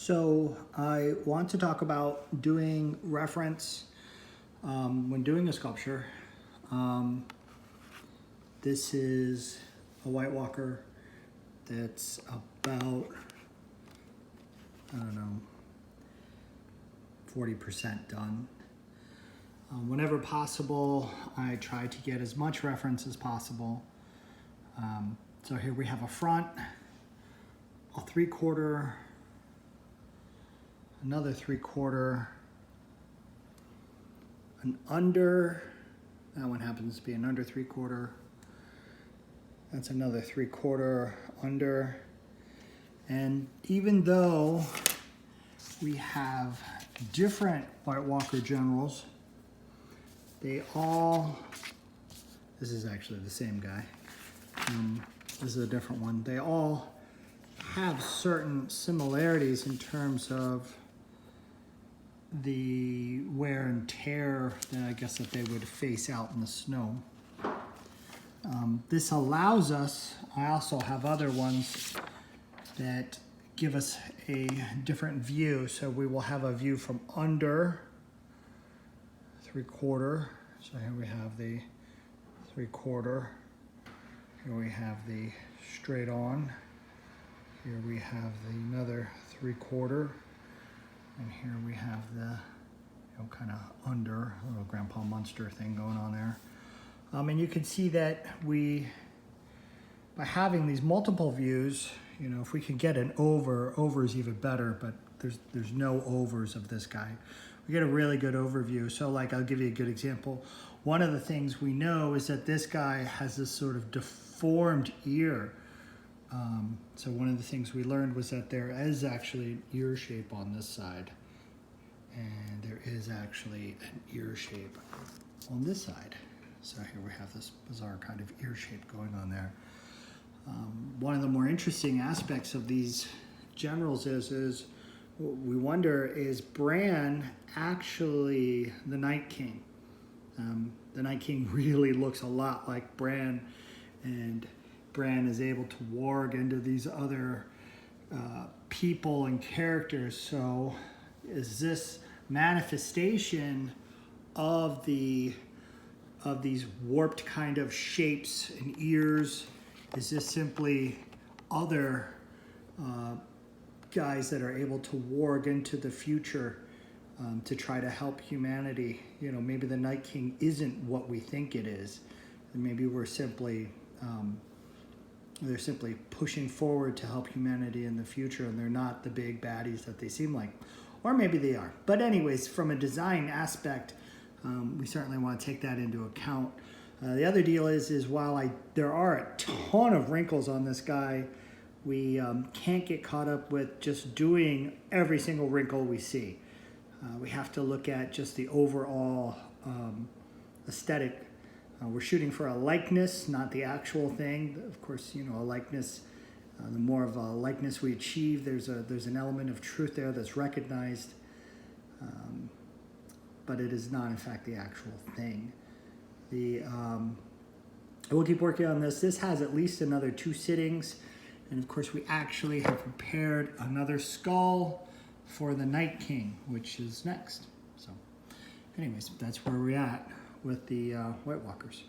So I want to talk about doing reference when doing a sculpture. This is a White Walker that's about, I don't know, 40% done. Whenever possible, I try to get as much reference as possible. So here we have a front, a 3/4, another 3/4, an under, that one happens to be an under 3/4, that's another 3/4 under. And even though we have different White Walker generals, they all, this is actually the same guy, this is a different one, they all have certain similarities in terms of the wear and tear that I guess that they would face out in the snow. This allows us, I also have other ones that give us a different view. So we will have a view from under 3/4. So here we have the 3/4. Here we have the straight on. Here we have another 3/4. And here we have the kind of under, a little Grandpa Munster thing going on there. And you can see that by having these multiple views, if we could get an over is even better, but there's no overs of this guy. We get a really good overview. So like, I'll give you a good example. One of the things we know is that this guy has this sort of deformed ear. So one of the things we learned was that there is actually an ear shape on this side. And there is actually an ear shape on this side. So here we have this bizarre kind of ear shape going on there. One of the more interesting aspects of these generals is what we wonder, is Bran actually the Night King? The Night King really looks a lot like Bran, and Bran is able to warg into these other people and characters. So is this manifestation of these warped kind of shapes and ears? Is this simply other guys that are able to warg into the future to try to help humanity? Maybe the Night King isn't what we think it is, and maybe we're simply they're simply pushing forward to help humanity in the future, and they're not the big baddies that they seem like. Or maybe they are. But anyways, from a design aspect, we certainly want to take that into account. The other deal is while there are a ton of wrinkles on this guy, we can't get caught up with just doing every single wrinkle we see. We have to look at just the overall aesthetic. We're shooting for a likeness, not the actual thing. Of course, a likeness, the more of a likeness we achieve, there's an element of truth there that's recognized, but it is not, in fact, the actual thing. We'll keep working on this. This has at least another 2 sittings, and of course, we actually have prepared another skull for the Night King, which is next. So, anyways, that's where we're at with the White Walkers.